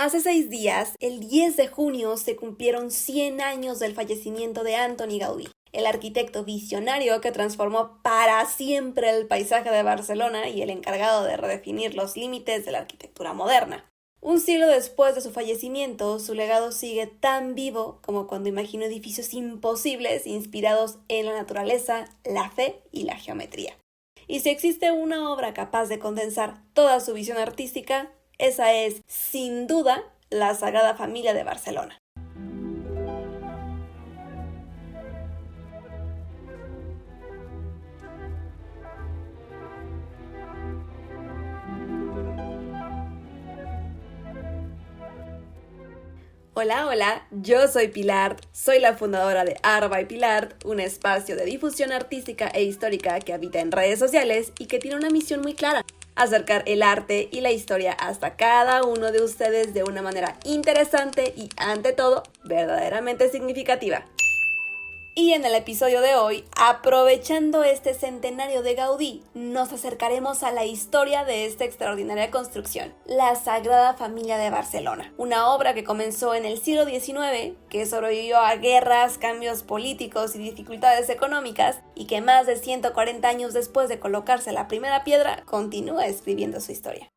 Hace 6 días, el 10 de junio, se cumplieron 100 años del fallecimiento de Antoni Gaudí, el arquitecto visionario que transformó para siempre el paisaje de Barcelona y el encargado de redefinir los límites de la arquitectura moderna. Un siglo después de su fallecimiento, su legado sigue tan vivo como cuando imaginó edificios imposibles inspirados en la naturaleza, la fe y la geometría. Y si existe una obra capaz de condensar toda su visión artística, esa es, sin duda, la Sagrada Familia de Barcelona. Hola, yo soy Pilar, soy la fundadora de Art by Pilar, un espacio de difusión artística e histórica que habita en redes sociales y que tiene una misión muy clara: acercar el arte y la historia hasta cada uno de ustedes de una manera interesante y, ante todo, verdaderamente significativa. Y en el episodio de hoy, aprovechando este centenario de Gaudí, nos acercaremos a la historia de esta extraordinaria construcción, la Sagrada Familia de Barcelona, una obra que comenzó en el siglo XIX, que sobrevivió a guerras, cambios políticos y dificultades económicas, y que más de 140 años después de colocarse la primera piedra, continúa escribiendo su historia.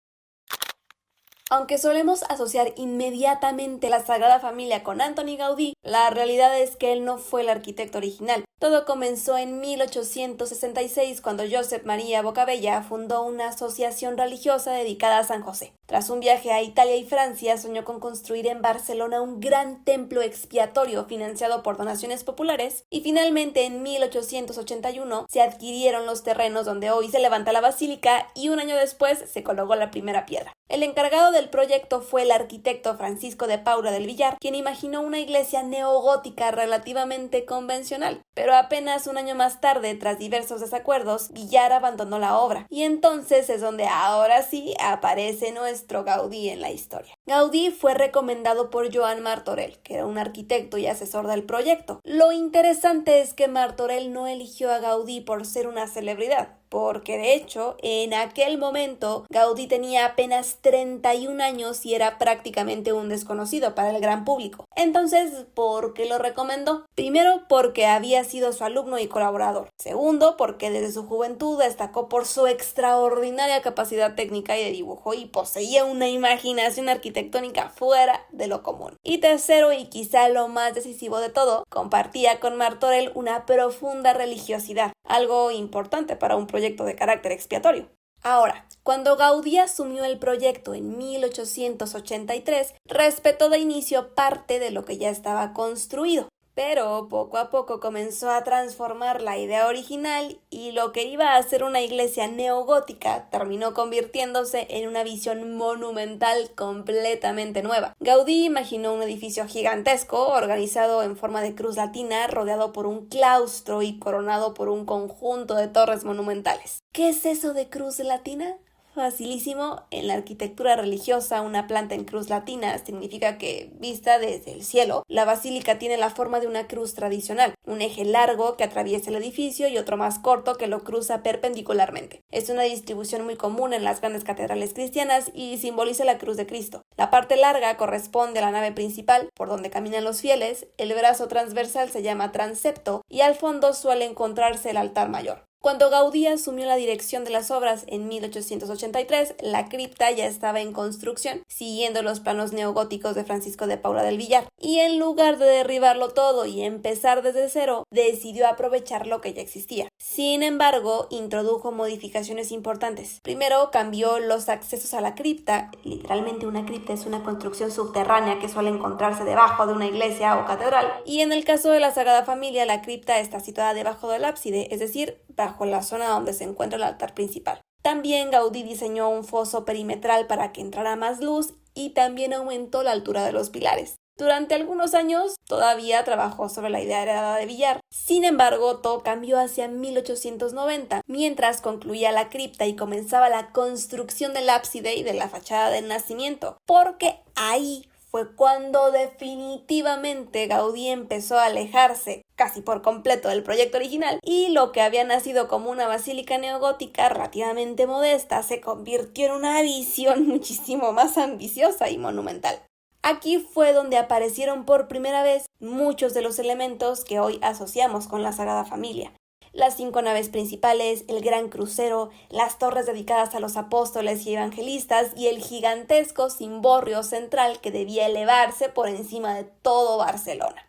Aunque solemos asociar inmediatamente la Sagrada Familia con Antoni Gaudí, la realidad es que él no fue el arquitecto original. Todo comenzó en 1866 cuando Josep Maria Bocabella fundó una asociación religiosa dedicada a San José. Tras un viaje a Italia y Francia, soñó con construir en Barcelona un gran templo expiatorio financiado por donaciones populares, y finalmente en 1881 se adquirieron los terrenos donde hoy se levanta la basílica y un año después se colocó la primera piedra. El encargado del proyecto fue el arquitecto Francisco de Paula del Villar, quien imaginó una iglesia neogótica relativamente convencional. Pero apenas un año más tarde, tras diversos desacuerdos, Villar abandonó la obra, y entonces es donde ahora sí aparece nuestro Gaudí en la historia. Gaudí fue recomendado por Joan Martorell, que era un arquitecto y asesor del proyecto. Lo interesante es que Martorell no eligió a Gaudí por ser una celebridad, porque de hecho, en aquel momento, Gaudí tenía apenas 31 años y era prácticamente un desconocido para el gran público. Entonces, ¿por qué lo recomendó? Primero, porque había sido su alumno y colaborador. Segundo, porque desde su juventud destacó por su extraordinaria capacidad técnica y de dibujo y poseía una imaginación arquitectónica fuera de lo común. Y tercero, y quizá lo más decisivo de todo, compartía con Martorell una profunda religiosidad, algo importante para un proyecto de carácter expiatorio. Ahora, cuando Gaudí asumió el proyecto en 1883, respetó de inicio parte de lo que ya estaba construido, pero poco a poco comenzó a transformar la idea original y lo que iba a ser una iglesia neogótica terminó convirtiéndose en una visión monumental completamente nueva. Gaudí imaginó un edificio gigantesco, organizado en forma de cruz latina, rodeado por un claustro y coronado por un conjunto de torres monumentales. ¿Qué es eso de cruz latina? Facilísimo. En la arquitectura religiosa, una planta en cruz latina significa que, vista desde el cielo, la basílica tiene la forma de una cruz tradicional, un eje largo que atraviesa el edificio y otro más corto que lo cruza perpendicularmente. Es una distribución muy común en las grandes catedrales cristianas y simboliza la cruz de Cristo. La parte larga corresponde a la nave principal, por donde caminan los fieles, el brazo transversal se llama transepto y al fondo suele encontrarse el altar mayor. Cuando Gaudí asumió la dirección de las obras en 1883, la cripta ya estaba en construcción, siguiendo los planos neogóticos de Francisco de Paula del Villar. Y en lugar de derribarlo todo y empezar desde cero, decidió aprovechar lo que ya existía. Sin embargo, introdujo modificaciones importantes. Primero, cambió los accesos a la cripta. Literalmente, una cripta es una construcción subterránea que suele encontrarse debajo de una iglesia o catedral. Y en el caso de la Sagrada Familia, la cripta está situada debajo del ábside, es decir, bajo la zona donde se encuentra el altar principal. También Gaudí diseñó un foso perimetral para que entrara más luz y también aumentó la altura de los pilares. Durante algunos años todavía trabajó sobre la idea heredada de Villar. Sin embargo, todo cambió hacia 1890, mientras concluía la cripta y comenzaba la construcción del ábside y de la fachada del nacimiento, porque ahí fue cuando definitivamente Gaudí empezó a alejarse casi por completo del proyecto original, y lo que había nacido como una basílica neogótica relativamente modesta se convirtió en una visión muchísimo más ambiciosa y monumental. Aquí fue donde aparecieron por primera vez muchos de los elementos que hoy asociamos con la Sagrada Familia. Las 5 naves principales, el gran crucero, las torres dedicadas a los apóstoles y evangelistas y el gigantesco cimborrio central que debía elevarse por encima de todo Barcelona.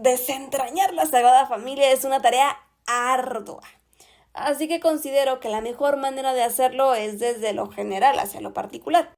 Desentrañar la Sagrada Familia es una tarea ardua. Así que considero que la mejor manera de hacerlo es desde lo general hacia lo particular.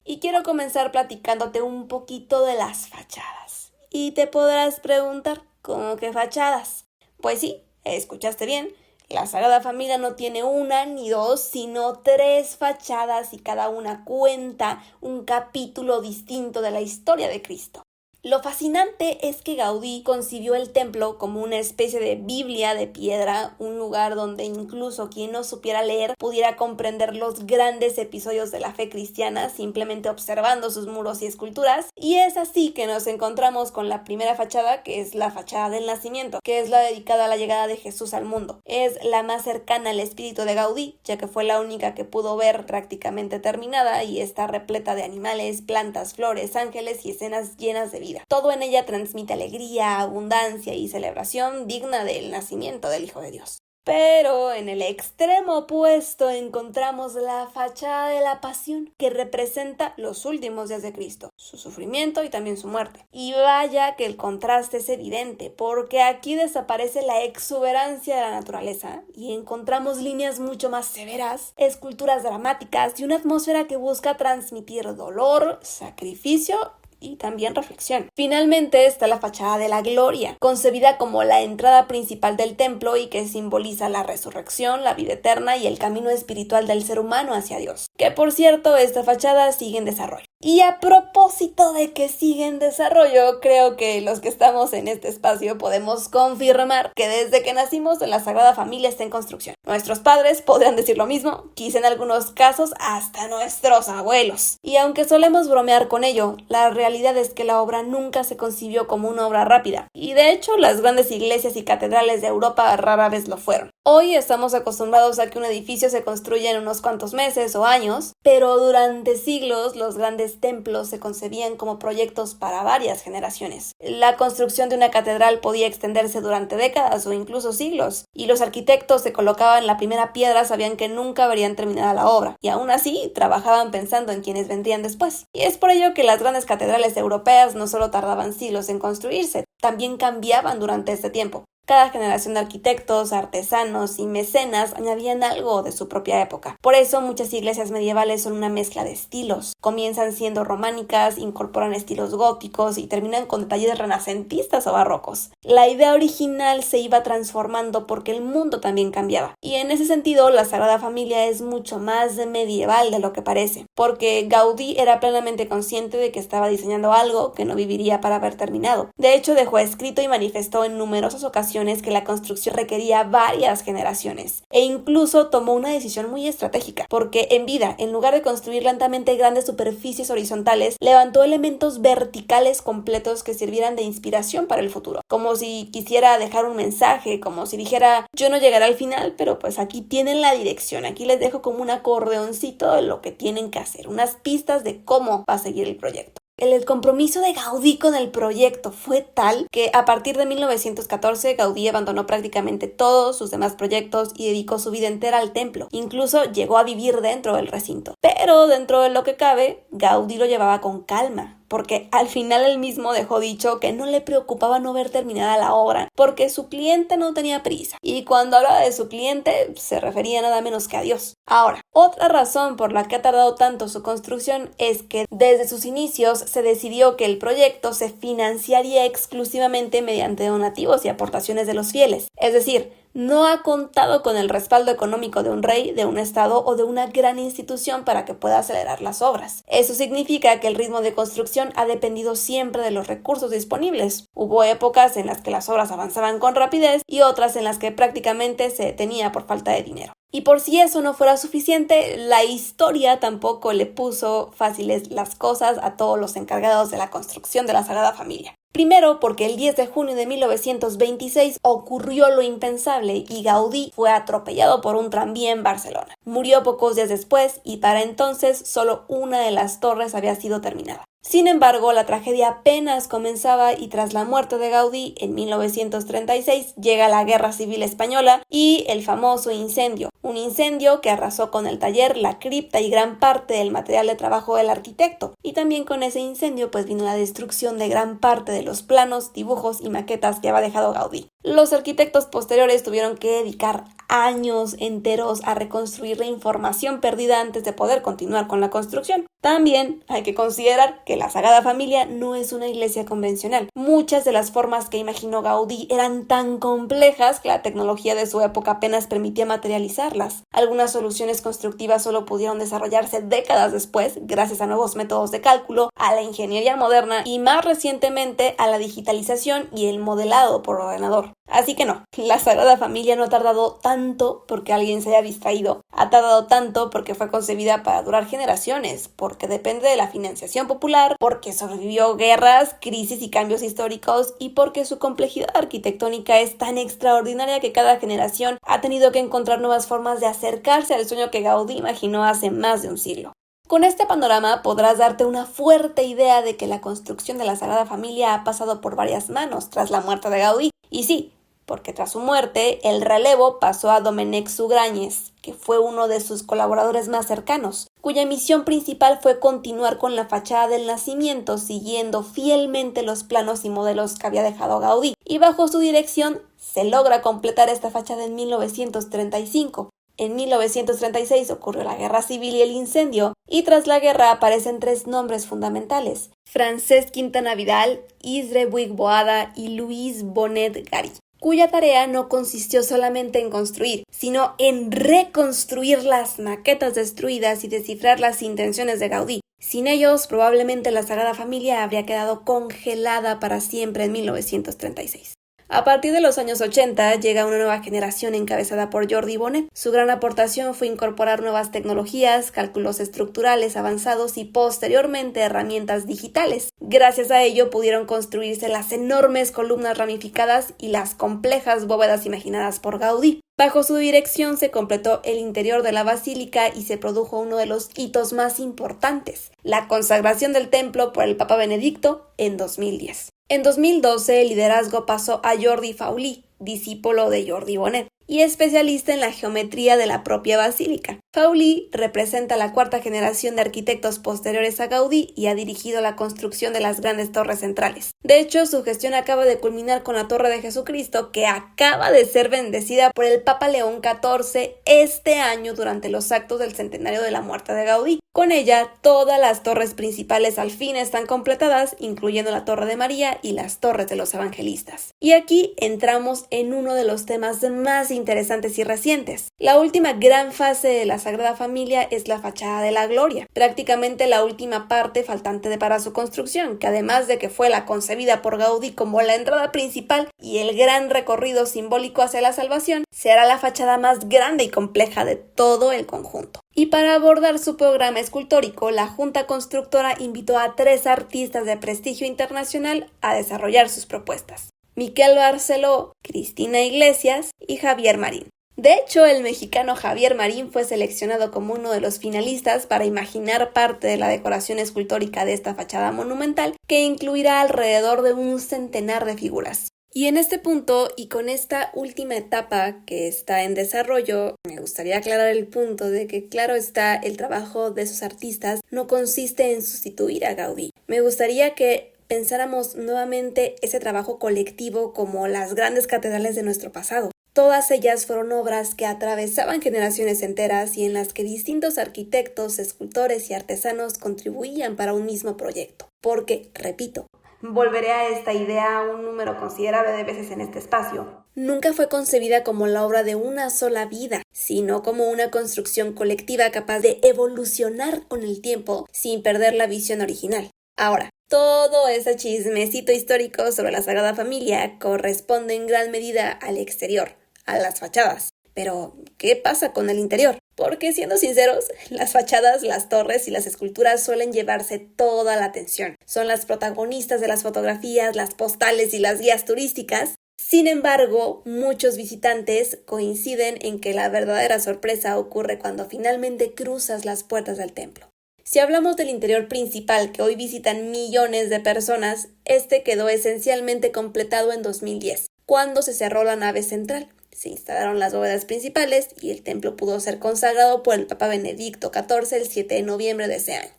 Y quiero comenzar platicándote un poquito de las fachadas. Y te podrás preguntar, ¿cómo que fachadas? Pues sí, escuchaste bien, la Sagrada Familia no tiene una ni dos, sino 3 fachadas y cada una cuenta un capítulo distinto de la historia de Cristo. Lo fascinante es que Gaudí concibió el templo como una especie de Biblia de piedra, un lugar donde incluso quien no supiera leer pudiera comprender los grandes episodios de la fe cristiana simplemente observando sus muros y esculturas. Y es así que nos encontramos con la primera fachada, que es la fachada del nacimiento, que es la dedicada a la llegada de Jesús al mundo. Es la más cercana al espíritu de Gaudí, ya que fue la única que pudo ver prácticamente terminada y está repleta de animales, plantas, flores, ángeles y escenas llenas de vida. Todo en ella transmite alegría, abundancia y celebración digna del nacimiento del Hijo de Dios. Pero en el extremo opuesto encontramos la fachada de la pasión, que representa los últimos días de Cristo, su sufrimiento y también su muerte. Y vaya que el contraste es evidente, porque aquí desaparece la exuberancia de la naturaleza y encontramos líneas mucho más severas, esculturas dramáticas y una atmósfera que busca transmitir dolor, sacrificio y también reflexión. Finalmente está la fachada de la gloria, concebida como la entrada principal del templo y que simboliza la resurrección, la vida eterna y el camino espiritual del ser humano hacia Dios. Que por cierto, esta fachada sigue en desarrollo. Y a propósito de que sigue en desarrollo, creo que los que estamos en este espacio podemos confirmar que desde que nacimos la Sagrada Familia está en construcción. Nuestros padres podrán decir lo mismo, quizá en algunos casos hasta nuestros abuelos. Y aunque solemos bromear con ello, la realidad es que la obra nunca se concibió como una obra rápida. Y de hecho, las grandes iglesias y catedrales de Europa rara vez lo fueron. Hoy estamos acostumbrados a que un edificio se construya en unos cuantos meses o años, pero durante siglos los grandes templos se concebían como proyectos para varias generaciones. La construcción de una catedral podía extenderse durante décadas o incluso siglos, y los arquitectos que colocaban la primera piedra sabían que nunca verían terminada la obra, y aún así trabajaban pensando en quienes vendrían después. Y es por ello que las grandes catedrales europeas no solo tardaban siglos en construirse, también cambiaban durante este tiempo. Cada generación de arquitectos, artesanos y mecenas añadían algo de su propia época. Por eso muchas iglesias medievales son una mezcla de estilos. Comienzan siendo románicas, incorporan estilos góticos y terminan con detalles renacentistas o barrocos. La idea original se iba transformando porque el mundo también cambiaba. Y en ese sentido, la Sagrada Familia es mucho más medieval de lo que parece, porque Gaudí era plenamente consciente de que estaba diseñando algo que no viviría para haber terminado. De hecho, dejó escrito y manifestó en numerosas ocasiones que la construcción requería varias generaciones e incluso tomó una decisión muy estratégica porque en vida, en lugar de construir lentamente grandes superficies horizontales, levantó elementos verticales completos que sirvieran de inspiración para el futuro, como si quisiera dejar un mensaje, como si dijera yo no llegaré al final, pero pues aquí tienen la dirección, aquí les dejo como un acordeoncito de lo que tienen que hacer, unas pistas de cómo va a seguir el proyecto. El compromiso de Gaudí con el proyecto fue tal que a partir de 1914 Gaudí abandonó prácticamente todos sus demás proyectos y dedicó su vida entera al templo. Incluso llegó a vivir dentro del recinto. Pero dentro de lo que cabe, Gaudí lo llevaba con calma, porque al final él mismo dejó dicho que no le preocupaba no ver terminada la obra, porque su cliente no tenía prisa. Y cuando hablaba de su cliente, se refería nada menos que a Dios. Ahora, otra razón por la que ha tardado tanto su construcción es que desde sus inicios se decidió que el proyecto se financiaría exclusivamente mediante donativos y aportaciones de los fieles. Es decir, no ha contado con el respaldo económico de un rey, de un estado o de una gran institución para que pueda acelerar las obras. Eso significa que el ritmo de construcción ha dependido siempre de los recursos disponibles. Hubo épocas en las que las obras avanzaban con rapidez y otras en las que prácticamente se detenía por falta de dinero. Y por si eso no fuera suficiente, la historia tampoco le puso fáciles las cosas a todos los encargados de la construcción de la Sagrada Familia. Primero, porque el 10 de junio de 1926 ocurrió lo impensable y Gaudí fue atropellado por un tranvía en Barcelona. Murió pocos días después y para entonces solo una de las torres había sido terminada. Sin embargo, la tragedia apenas comenzaba y tras la muerte de Gaudí en 1936 llega la Guerra Civil Española y el famoso incendio. Un incendio que arrasó con el taller, la cripta y gran parte del material de trabajo del arquitecto. Y también con ese incendio pues vino la destrucción de gran parte de los planos, dibujos y maquetas que había dejado Gaudí. Los arquitectos posteriores tuvieron que dedicar años enteros a reconstruir la información perdida antes de poder continuar con la construcción. También hay que considerar que la Sagrada Familia no es una iglesia convencional. Muchas de las formas que imaginó Gaudí eran tan complejas que la tecnología de su época apenas permitía materializarlas. Algunas soluciones constructivas solo pudieron desarrollarse décadas después gracias a nuevos métodos de cálculo, a la ingeniería moderna y más recientemente a la digitalización y el modelado por ordenador. Así que no, la Sagrada Familia no ha tardado tanto porque alguien se haya distraído. Ha tardado tanto porque fue concebida para durar generaciones, porque depende de la financiación popular, porque sobrevivió guerras, crisis y cambios históricos y porque su complejidad arquitectónica es tan extraordinaria que cada generación ha tenido que encontrar nuevas formas de acercarse al sueño que Gaudí imaginó hace más de un siglo. Con este panorama podrás darte una fuerte idea de que la construcción de la Sagrada Familia ha pasado por varias manos tras la muerte de Gaudí. Y sí, porque tras su muerte, el relevo pasó a Domènec Sugrañes, que fue uno de sus colaboradores más cercanos, cuya misión principal fue continuar con la fachada del Nacimiento siguiendo fielmente los planos y modelos que había dejado Gaudí, y bajo su dirección se logra completar esta fachada en 1935. En 1936 ocurrió la Guerra Civil y el incendio, y tras la guerra aparecen tres nombres fundamentales: Francesc Quintana Vidal, Isre Buig Boada y Luis Bonet Garí, cuya tarea no consistió solamente en construir, sino en reconstruir las maquetas destruidas y descifrar las intenciones de Gaudí. Sin ellos, probablemente la Sagrada Familia habría quedado congelada para siempre en 1936. A partir de los años 80 llega una nueva generación encabezada por Jordi Bonet. Su gran aportación fue incorporar nuevas tecnologías, cálculos estructurales avanzados y posteriormente herramientas digitales. Gracias a ello pudieron construirse las enormes columnas ramificadas y las complejas bóvedas imaginadas por Gaudí. Bajo su dirección se completó el interior de la basílica y se produjo uno de los hitos más importantes: la consagración del templo por el Papa Benedicto en 2010. En 2012 el liderazgo pasó a Jordi Faulí, discípulo de Jordi Bonet y especialista en la geometría de la propia basílica. Faulí representa la cuarta generación de arquitectos posteriores a Gaudí y ha dirigido la construcción de las grandes torres centrales. De hecho, su gestión acaba de culminar con la Torre de Jesucristo, que acaba de ser bendecida por el Papa León XIV este año durante los actos del centenario de la muerte de Gaudí. Con ella, todas las torres principales al fin están completadas, incluyendo la Torre de María y las torres de los evangelistas. Y aquí entramos en uno de los temas más interesantes y recientes. La última gran fase de la Sagrada Familia es la fachada de la Gloria, prácticamente la última parte faltante para su construcción, que además de que fue la concebida por Gaudí como la entrada principal y el gran recorrido simbólico hacia la salvación, será la fachada más grande y compleja de todo el conjunto. Y para abordar su programa escultórico, la Junta Constructora invitó a 3 artistas de prestigio internacional a desarrollar sus propuestas: Miquel Barceló, Cristina Iglesias y Javier Marín. De hecho, el mexicano Javier Marín fue seleccionado como uno de los finalistas para imaginar parte de la decoración escultórica de esta fachada monumental, que incluirá alrededor de un centenar de figuras. Y en este punto, y con esta última etapa que está en desarrollo, me gustaría aclarar el punto de que, claro está, el trabajo de esos artistas no consiste en sustituir a Gaudí. Me gustaría que pensáramos nuevamente ese trabajo colectivo como las grandes catedrales de nuestro pasado. Todas ellas fueron obras que atravesaban generaciones enteras y en las que distintos arquitectos, escultores y artesanos contribuían para un mismo proyecto. Porque, repito, volveré a esta idea un número considerable de veces en este espacio. Nunca fue concebida como la obra de una sola vida, sino como una construcción colectiva capaz de evolucionar con el tiempo sin perder la visión original. Ahora, todo ese chismecito histórico sobre la Sagrada Familia corresponde en gran medida al exterior, a las fachadas. Pero, ¿qué pasa con el interior? Porque, siendo sinceros, las fachadas, las torres y las esculturas suelen llevarse toda la atención. Son las protagonistas de las fotografías, las postales y las guías turísticas. Sin embargo, muchos visitantes coinciden en que la verdadera sorpresa ocurre cuando finalmente cruzas las puertas del templo. Si hablamos del interior principal que hoy visitan millones de personas, este quedó esencialmente completado en 2010, cuando se cerró la nave central. Se instalaron las bóvedas principales y el templo pudo ser consagrado por el Papa Benedicto XIV el 7 de noviembre de ese año.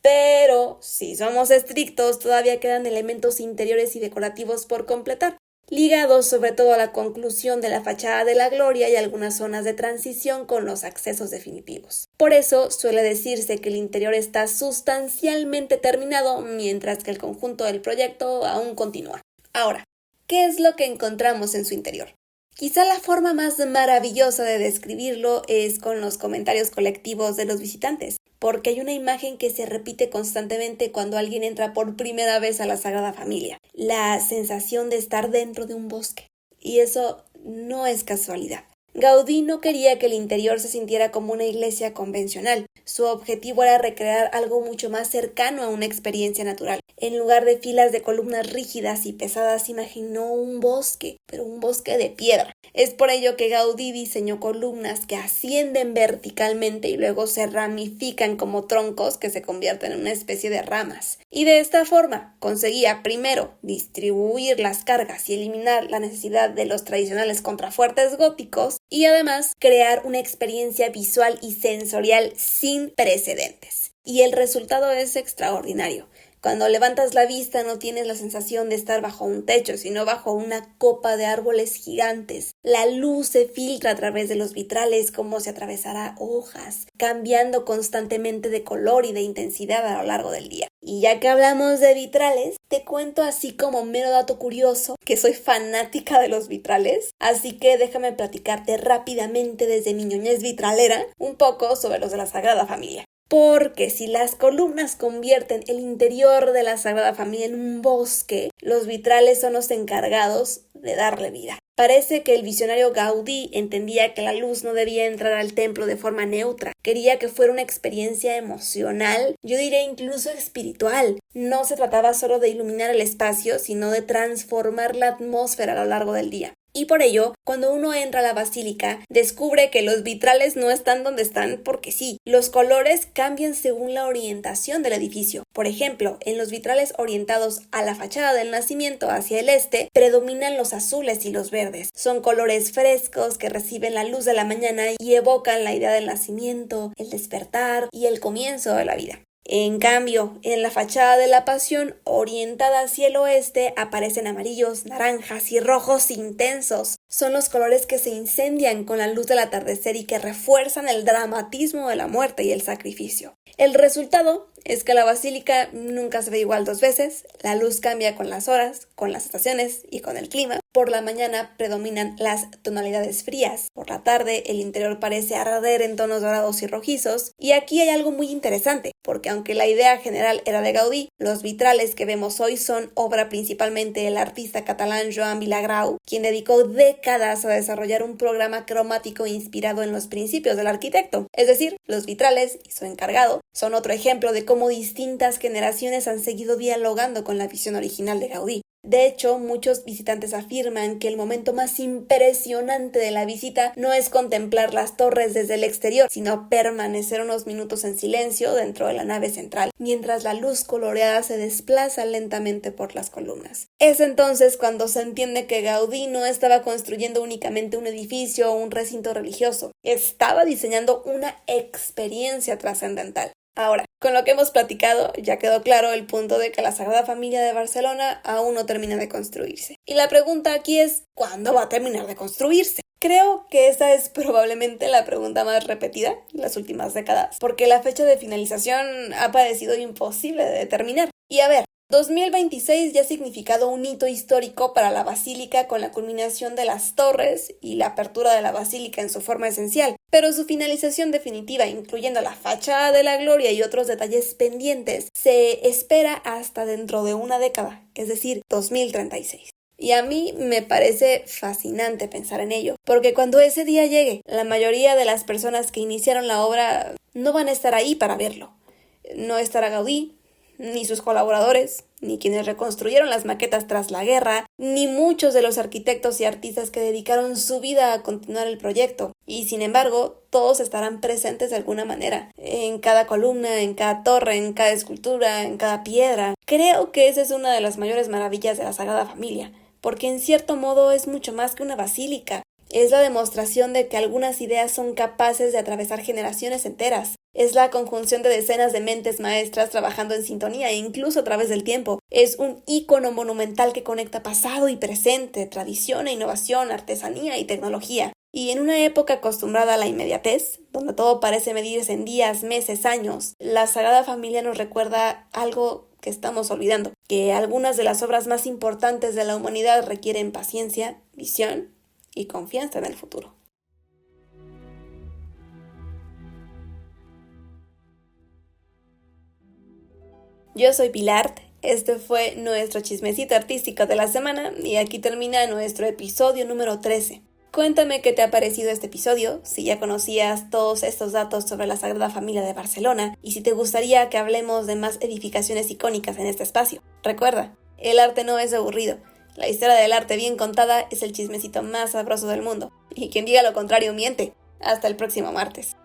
Pero, si somos estrictos, todavía quedan elementos interiores y decorativos por completar, ligados sobre todo a la conclusión de la fachada de la Gloria y algunas zonas de transición con los accesos definitivos. Por eso suele decirse que el interior está sustancialmente terminado, mientras que el conjunto del proyecto aún continúa. Ahora, ¿qué es lo que encontramos en su interior? Quizá la forma más maravillosa de describirlo es con los comentarios colectivos de los visitantes, porque hay una imagen que se repite constantemente cuando alguien entra por primera vez a la Sagrada Familia, la sensación de estar dentro de un bosque. Y eso no es casualidad. Gaudí no quería que el interior se sintiera como una iglesia convencional. Su objetivo era recrear algo mucho más cercano a una experiencia natural. En lugar de filas de columnas rígidas y pesadas, imaginó un bosque, pero un bosque de piedra. Es por ello que Gaudí diseñó columnas que ascienden verticalmente y luego se ramifican como troncos que se convierten en una especie de ramas. Y de esta forma conseguía, primero, distribuir las cargas y eliminar la necesidad de los tradicionales contrafuertes góticos, y además crear una experiencia visual y sensorial sin precedentes. Y el resultado es extraordinario. Cuando levantas la vista no tienes la sensación de estar bajo un techo, sino bajo una copa de árboles gigantes. La luz se filtra a través de los vitrales como si atravesara hojas, cambiando constantemente de color y de intensidad a lo largo del día. Y ya que hablamos de vitrales, te cuento así como mero dato curioso que soy fanática de los vitrales, así que déjame platicarte rápidamente desde mi ñoñez vitralera un poco sobre los de la Sagrada Familia. Porque si las columnas convierten el interior de la Sagrada Familia en un bosque, los vitrales son los encargados de darle vida. Parece que el visionario Gaudí entendía que la luz no debía entrar al templo de forma neutra. Quería que fuera una experiencia emocional, yo diría incluso espiritual. No se trataba solo de iluminar el espacio, sino de transformar la atmósfera a lo largo del día. Y por ello, cuando uno entra a la basílica, descubre que los vitrales no están donde están porque sí. Los colores cambian según la orientación del edificio. Por ejemplo, en los vitrales orientados a la fachada del nacimiento hacia el este, predominan los azules y los verdes. Son colores frescos que reciben la luz de la mañana y evocan la idea del nacimiento, el despertar y el comienzo de la vida. En cambio, en la fachada de la Pasión, orientada hacia el oeste, aparecen amarillos, naranjas y rojos intensos. Son los colores que se incendian con la luz del atardecer y que refuerzan el dramatismo de la muerte y el sacrificio. El resultado es que la basílica nunca se ve igual dos veces, la luz cambia con las horas, con las estaciones y con el clima. Por la mañana predominan las tonalidades frías, por la tarde el interior parece arder en tonos dorados y rojizos, y aquí hay algo muy interesante, porque aunque la idea general era de Gaudí, los vitrales que vemos hoy son obra principalmente del artista catalán Joan Vilagrau, quien dedicó décadas a desarrollar un programa cromático inspirado en los principios del arquitecto. Es decir, los vitrales y su encargado son otro ejemplo de cómo distintas generaciones han seguido dialogando con la visión original de Gaudí. De hecho, muchos visitantes afirman que el momento más impresionante de la visita no es contemplar las torres desde el exterior, sino permanecer unos minutos en silencio dentro de la nave central, mientras la luz coloreada se desplaza lentamente por las columnas. Es entonces cuando se entiende que Gaudí no estaba construyendo únicamente un edificio o un recinto religioso, estaba diseñando una experiencia trascendental. Ahora, con lo que hemos platicado, ya quedó claro el punto de que la Sagrada Familia de Barcelona aún no termina de construirse. Y la pregunta aquí es, ¿cuándo va a terminar de construirse? Creo que esa es probablemente la pregunta más repetida en las últimas décadas, porque la fecha de finalización ha parecido imposible de determinar. Y a ver, 2026 ya ha significado un hito histórico para la basílica con la culminación de las torres y la apertura de la basílica en su forma esencial, pero su finalización definitiva, incluyendo la fachada de la Gloria y otros detalles pendientes, se espera hasta dentro de una década, es decir, 2036. Y a mí me parece fascinante pensar en ello, porque cuando ese día llegue, la mayoría de las personas que iniciaron la obra no van a estar ahí para verlo. No estará Gaudí, ni sus colaboradores, ni quienes reconstruyeron las maquetas tras la guerra, ni muchos de los arquitectos y artistas que dedicaron su vida a continuar el proyecto. Y sin embargo, todos estarán presentes de alguna manera, en cada columna, en cada torre, en cada escultura, en cada piedra. Creo que esa es una de las mayores maravillas de la Sagrada Familia, porque en cierto modo es mucho más que una basílica. Es la demostración de que algunas ideas son capaces de atravesar generaciones enteras. Es la conjunción de decenas de mentes maestras trabajando en sintonía e incluso a través del tiempo. Es un ícono monumental que conecta pasado y presente, tradición e innovación, artesanía y tecnología. Y en una época acostumbrada a la inmediatez, donde todo parece medirse en días, meses, años, la Sagrada Familia nos recuerda algo que estamos olvidando, que algunas de las obras más importantes de la humanidad requieren paciencia, visión y confianza en el futuro. Yo soy Pilar, este fue nuestro chismecito artístico de la semana y aquí termina nuestro episodio número 13. Cuéntame qué te ha parecido este episodio, si ya conocías todos estos datos sobre la Sagrada Familia de Barcelona y si te gustaría que hablemos de más edificaciones icónicas en este espacio. Recuerda, el arte no es aburrido. La historia del arte bien contada es el chismecito más sabroso del mundo. Y quien diga lo contrario miente. Hasta el próximo martes.